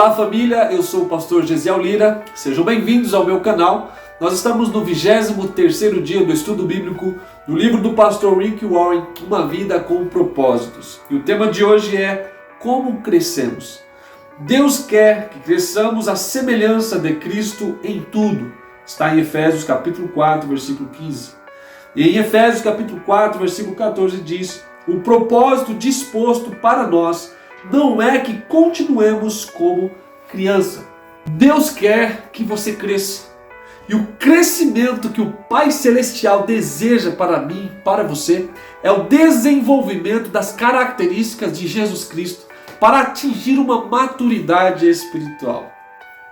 Olá família, eu sou o pastor Gesiel Lira, sejam bem-vindos ao meu canal. Nós estamos no 23º dia do estudo bíblico do livro do pastor Rick Warren, Uma Vida com Propósitos. E o tema de hoje é Como Crescemos. Deus quer que cresçamos à semelhança de Cristo em tudo. Está em Efésios capítulo 4, versículo 15. E em Efésios capítulo 4, versículo 14 diz: o propósito disposto para nós não é que continuemos como criança. Deus quer que você cresça. E o crescimento que o Pai Celestial deseja para mim, para você, é o desenvolvimento das características de Jesus Cristo para atingir uma maturidade espiritual.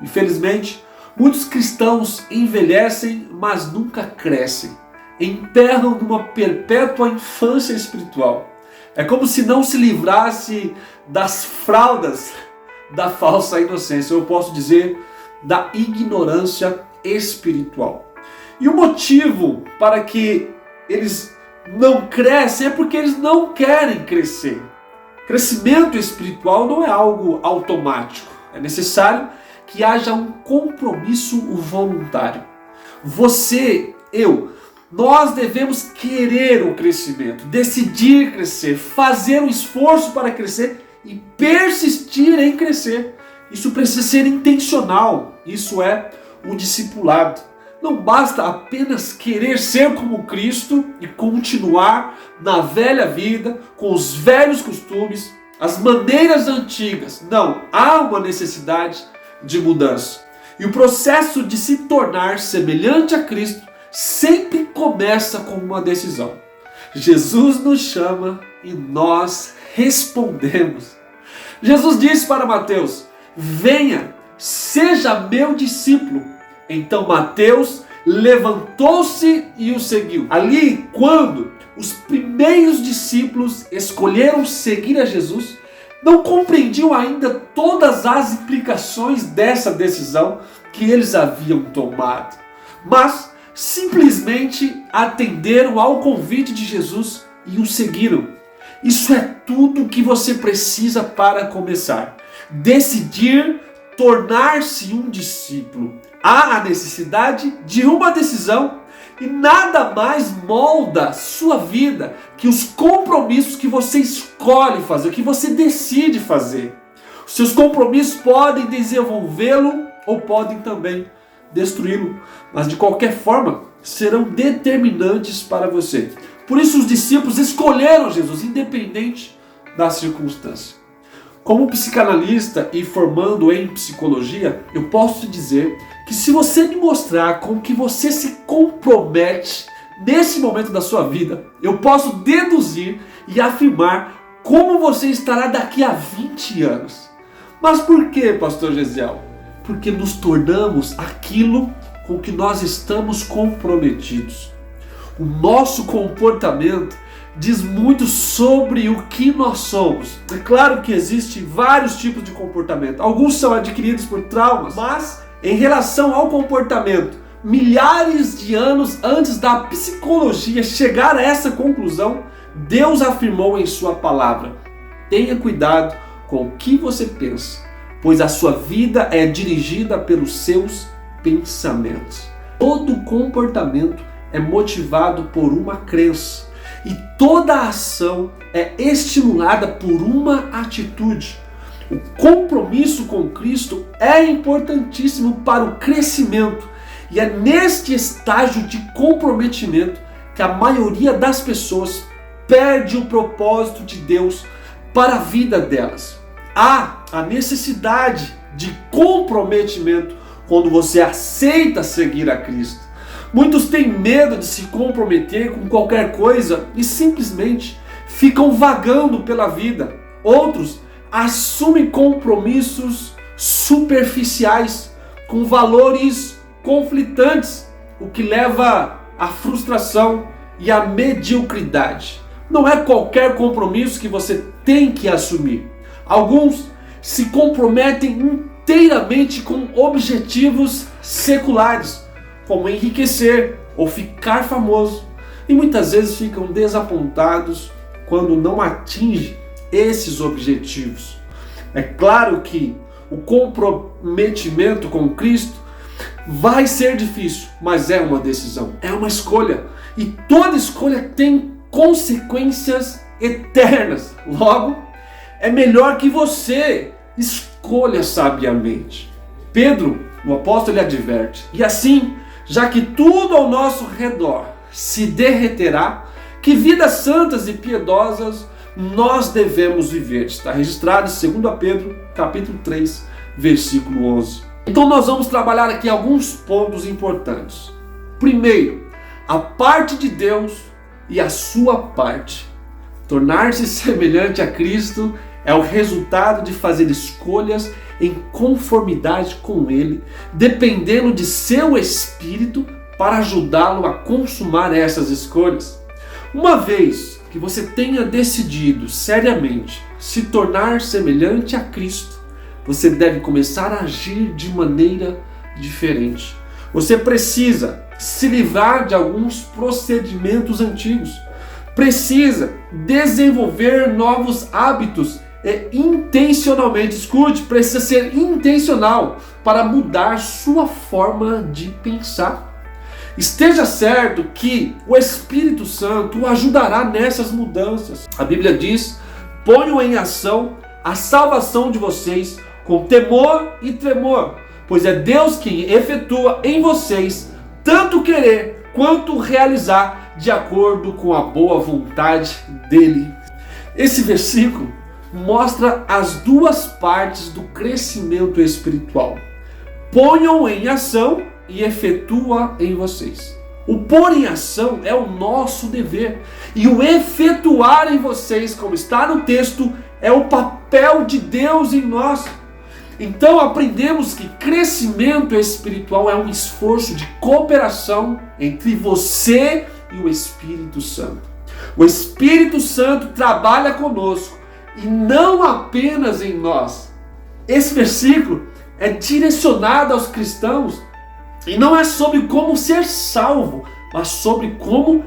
Infelizmente, muitos cristãos envelhecem, mas nunca crescem. Emperram numa perpétua infância espiritual. É como se não se livrasse das fraldas da falsa inocência, eu posso dizer, da ignorância espiritual. E o motivo para que eles não crescem é porque eles não querem crescer. Crescimento espiritual não é algo automático. É necessário que haja um compromisso voluntário. Você, nós devemos querer o crescimento, decidir crescer, fazer um esforço para crescer e persistir em crescer. Isso precisa ser intencional, isso é o discipulado. Não basta apenas querer ser como Cristo e continuar na velha vida, com os velhos costumes, as maneiras antigas. Não, há uma necessidade de mudança. E o processo de se tornar semelhante a Cristo sempre começa com uma decisão. Jesus nos chama e nós respondemos. Jesus disse para Mateus: venha, seja meu discípulo. Então Mateus levantou-se e o seguiu. Ali, quando os primeiros discípulos escolheram seguir a Jesus, não compreendiam ainda todas as implicações dessa decisão que eles haviam tomado. Mas simplesmente atenderam ao convite de Jesus e o seguiram. Isso é tudo o que você precisa para começar. Decidir tornar-se um discípulo. Há a necessidade de uma decisão e nada mais molda sua vida que os compromissos que você escolhe fazer, que você decide fazer. Os seus compromissos podem desenvolvê-lo ou podem também destruí-lo, mas de qualquer forma serão determinantes para você. Por isso os discípulos escolheram Jesus, independente da circunstância. Como psicanalista e formando em psicologia, eu posso te dizer que se você me mostrar com que você se compromete nesse momento da sua vida, eu posso deduzir e afirmar como você estará daqui a 20 anos. Mas por que, pastor Gesiel? Porque nos tornamos aquilo com que nós estamos comprometidos. O nosso comportamento diz muito sobre o que nós somos. É claro que existem vários tipos de comportamento. Alguns são adquiridos por traumas, mas em relação ao comportamento, milhares de anos antes da psicologia chegar a essa conclusão, Deus afirmou em sua palavra: tenha cuidado com o que você pensa, pois a sua vida é dirigida pelos seus pensamentos. Todo comportamento é motivado por uma crença e toda ação é estimulada por uma atitude. O compromisso com Cristo é importantíssimo para o crescimento e é neste estágio de comprometimento que a maioria das pessoas perde o propósito de Deus para a vida delas. Há a necessidade de comprometimento quando você aceita seguir a Cristo. Muitos têm medo de se comprometer com qualquer coisa e simplesmente ficam vagando pela vida. Outros assumem compromissos superficiais com valores conflitantes, o que leva à frustração e à mediocridade. Não é qualquer compromisso que você tem que assumir. Alguns se comprometem inteiramente com objetivos seculares, como enriquecer ou ficar famoso, e muitas vezes ficam desapontados quando não atingem esses objetivos. É claro que o comprometimento com Cristo, vai ser difícil, mas é uma decisão, é uma escolha. E toda escolha tem consequências eternas. Logo, é melhor que você escolha sabiamente. Pedro, o apóstolo, ele adverte: e assim, já que tudo ao nosso redor se derreterá, que vidas santas e piedosas nós devemos viver. Está registrado em 2 Pedro, capítulo 3, versículo 11. Então nós vamos trabalhar aqui alguns pontos importantes. Primeiro, a parte de Deus e a sua parte. Tornar-se semelhante a Cristo é o resultado de fazer escolhas em conformidade com Ele, dependendo de seu Espírito para ajudá-lo a consumar essas escolhas. Uma vez que você tenha decidido seriamente se tornar semelhante a Cristo, você deve começar a agir de maneira diferente. Você precisa se livrar de alguns procedimentos antigos. Precisa desenvolver novos hábitos intencionalmente. Escute, precisa ser intencional para mudar sua forma de pensar. Esteja certo que o Espírito Santo o ajudará nessas mudanças. A Bíblia diz: ponham em ação a salvação de vocês com temor e tremor, pois é Deus quem efetua em vocês tanto querer quanto realizar de acordo com a boa vontade dele. Esse versículo mostra as duas partes do crescimento espiritual. Ponham em ação e efetua em vocês. O pôr em ação é o nosso dever, e o efetuar em vocês, como está no texto, é o papel de Deus em nós. Então aprendemos que crescimento espiritual é um esforço de cooperação entre você e o Espírito Santo. O Espírito Santo trabalha conosco e não apenas em nós. Esse versículo é direcionado aos cristãos e não é sobre como ser salvo, mas sobre como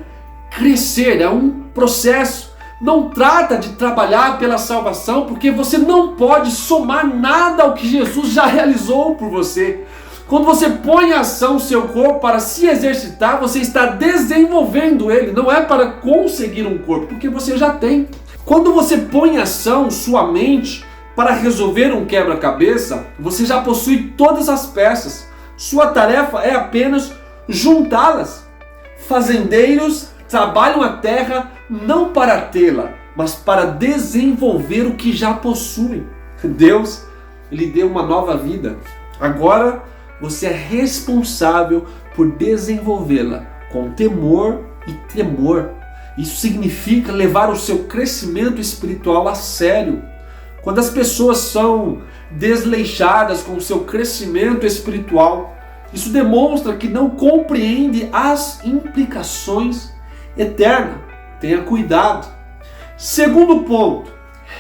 crescer. É um processo. Não trata de trabalhar pela salvação, porque você não pode somar nada ao que Jesus já realizou por você. Quando você põe em ação o seu corpo para se exercitar, você está desenvolvendo ele. Não é para conseguir um corpo, porque você já tem. Quando você põe em ação sua mente para resolver um quebra-cabeça, você já possui todas as peças. Sua tarefa é apenas juntá-las. Fazendeiros trabalham a terra não para tê-la, mas para desenvolver o que já possuem. Deus lhe deu uma nova vida. Agora você é responsável por desenvolvê-la com temor e tremor. Isso significa levar o seu crescimento espiritual a sério. Quando as pessoas são desleixadas com o seu crescimento espiritual, isso demonstra que não compreende as implicações eternas. Tenha cuidado. Segundo ponto,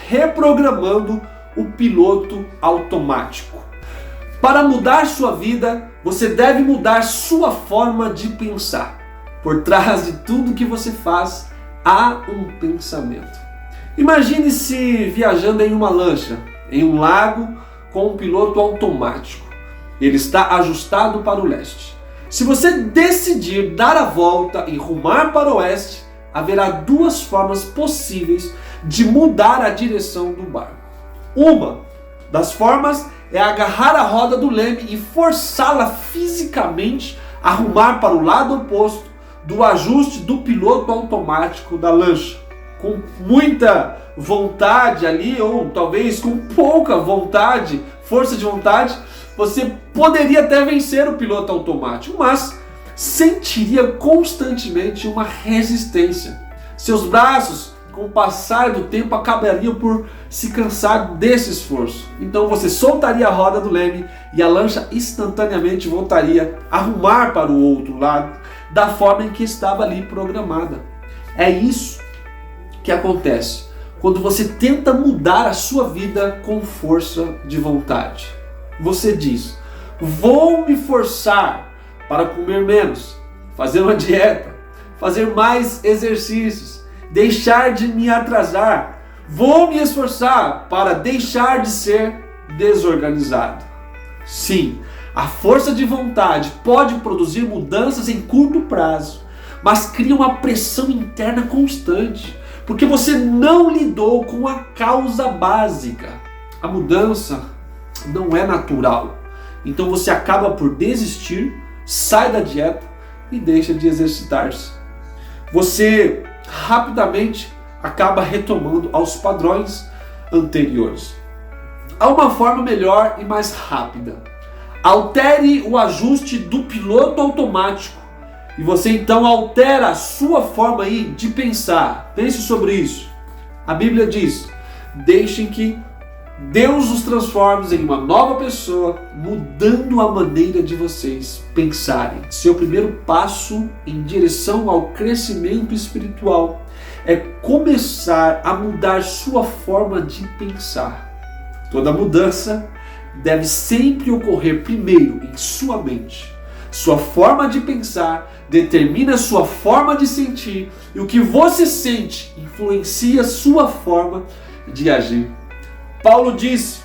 reprogramando o piloto automático. Para mudar sua vida, você deve mudar sua forma de pensar. Por trás de tudo que você faz, há um pensamento. Imagine-se viajando em uma lancha, em um lago, com um piloto automático. Ele está ajustado para o leste. Se você decidir dar a volta e rumar para o oeste, haverá duas formas possíveis de mudar a direção do barco. Uma das formas é agarrar a roda do leme e forçá-la fisicamente a rumar para o lado oposto do ajuste do piloto automático da lancha. Com muita vontade ali, ou talvez com pouca vontade, força de vontade, você poderia até vencer o piloto automático, mas sentiria constantemente uma resistência. Seus braços, com o passar do tempo, acabariam por se cansar desse esforço. Então você soltaria a roda do leme e a lancha instantaneamente voltaria a rumar para o outro lado, da forma em que estava ali programada. É isso que acontece quando você tenta mudar a sua vida com força de vontade. Você diz: vou me forçar para comer menos, fazer uma dieta, fazer mais exercícios, deixar de me atrasar. Vou me esforçar para deixar de ser desorganizado. Sim, a força de vontade pode produzir mudanças em curto prazo, mas cria uma pressão interna constante, porque você não lidou com a causa básica. A mudança não é natural, então você acaba por desistir, sai da dieta e deixa de exercitar-se. Você rapidamente acaba retomando aos padrões anteriores. Há uma forma melhor e mais rápida. Altere o ajuste do piloto automático e você então altera a sua forma aí de pensar. Pense sobre isso. A Bíblia diz: deixem que Deus os transforme em uma nova pessoa, mudando a maneira de vocês pensarem. Seu primeiro passo em direção ao crescimento espiritual é começar a mudar sua forma de pensar. Toda mudança deve sempre ocorrer primeiro em sua mente. Sua forma de pensar determina sua forma de sentir, e o que você sente influencia sua forma de agir. Paulo disse: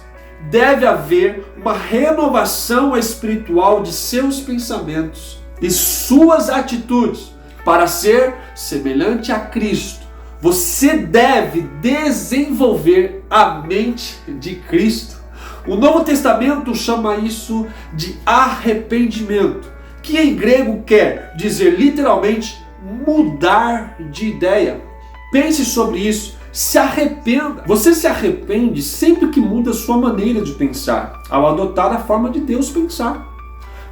deve haver uma renovação espiritual de seus pensamentos e suas atitudes para ser semelhante a Cristo. Você deve desenvolver a mente de Cristo. O Novo Testamento chama isso de arrependimento, que em grego quer dizer literalmente mudar de ideia. Pense sobre isso, se arrependa. Você se arrepende sempre que muda sua maneira de pensar, ao adotar a forma de Deus pensar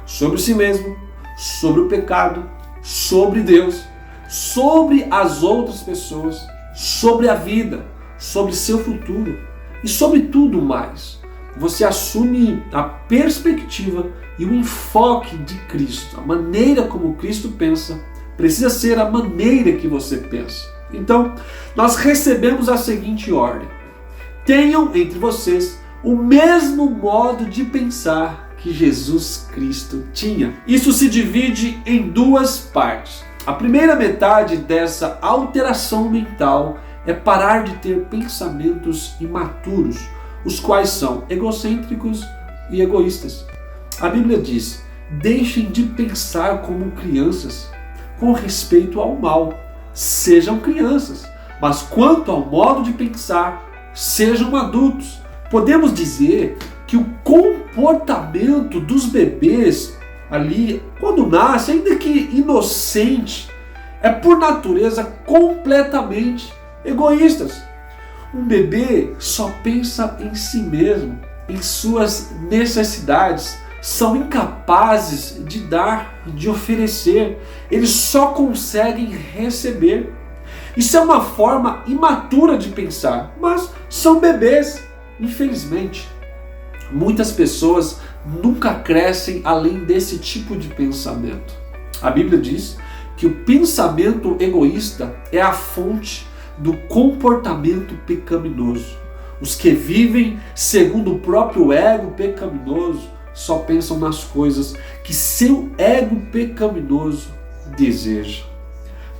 sobre si mesmo, sobre o pecado, sobre Deus, sobre as outras pessoas, sobre a vida, sobre seu futuro e sobre tudo mais. Você assume a perspectiva e o enfoque de Cristo. A maneira como Cristo pensa precisa ser a maneira que você pensa. Então, nós recebemos a seguinte ordem: tenham entre vocês o mesmo modo de pensar que Jesus Cristo tinha. Isso se divide em duas partes. A primeira metade dessa alteração mental é parar de ter pensamentos imaturos, os quais são egocêntricos e egoístas. A Bíblia diz: deixem de pensar como crianças, com respeito ao mal. Sejam crianças, mas quanto ao modo de pensar, sejam adultos. Podemos dizer que o comportamento dos bebês ali, quando nasce, ainda que inocente, é por natureza completamente egoístas. Um bebê só pensa em si mesmo, em suas necessidades, são incapazes de dar, de oferecer, eles só conseguem receber. Isso é uma forma imatura de pensar, mas são bebês, infelizmente. Muitas pessoas nunca crescem além desse tipo de pensamento. A Bíblia diz que o pensamento egoísta é a fonte do comportamento pecaminoso. Os que vivem segundo o próprio ego pecaminoso só pensam nas coisas que seu ego pecaminoso deseja.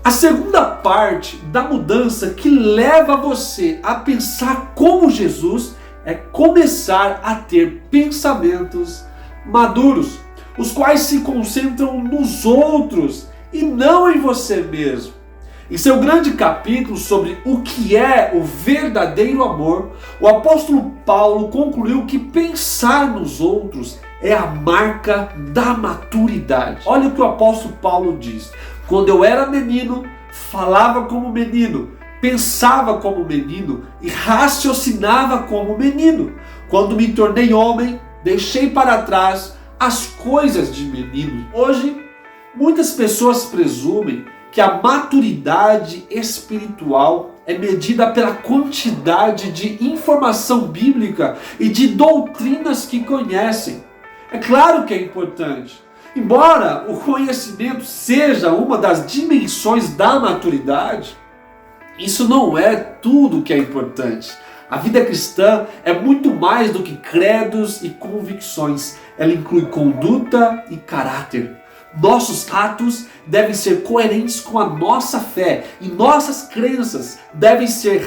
A segunda parte da mudança que leva você a pensar como Jesus é começar a ter pensamentos maduros, os quais se concentram nos outros e não em você mesmo. Em seu grande capítulo sobre o que é o verdadeiro amor, o apóstolo Paulo concluiu que pensar nos outros é a marca da maturidade. Olha o que o apóstolo Paulo diz: quando eu era menino, falava como menino, pensava como menino e raciocinava como menino. Quando me tornei homem, deixei para trás as coisas de menino. Hoje, muitas pessoas presumem que a maturidade espiritual é medida pela quantidade de informação bíblica e de doutrinas que conhecem. É claro que é importante. Embora o conhecimento seja uma das dimensões da maturidade, isso não é tudo que é importante. A vida cristã é muito mais do que credos e convicções. Ela inclui conduta e caráter. Nossos atos devem ser coerentes com a nossa fé e nossas crenças devem ser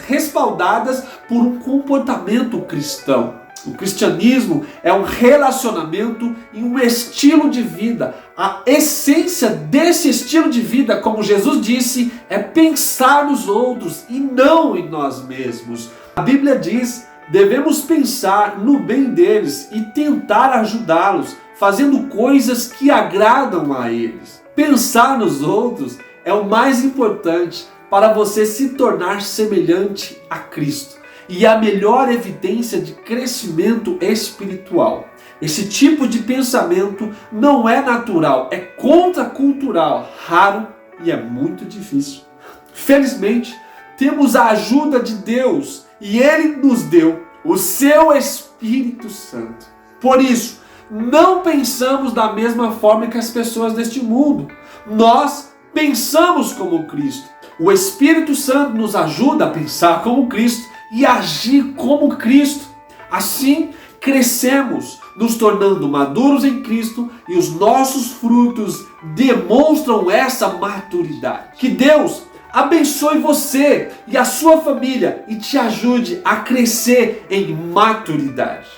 respaldadas por um comportamento cristão. O cristianismo é um relacionamento e um estilo de vida. A essência desse estilo de vida, como Jesus disse, é pensar nos outros e não em nós mesmos. A Bíblia diz: devemos pensar no bem deles e tentar ajudá-los, fazendo coisas que agradam a eles. Pensar nos outros é o mais importante para você se tornar semelhante a Cristo e a melhor evidência de crescimento espiritual. Esse tipo de pensamento não é natural, é contracultural, raro e é muito difícil. Felizmente, temos a ajuda de Deus e Ele nos deu o seu Espírito Santo. Por isso, não pensamos da mesma forma que as pessoas deste mundo. Nós pensamos como Cristo. O Espírito Santo nos ajuda a pensar como Cristo e agir como Cristo. Assim, crescemos, nos tornando maduros em Cristo e os nossos frutos demonstram essa maturidade. Que Deus abençoe você e a sua família e te ajude a crescer em maturidade.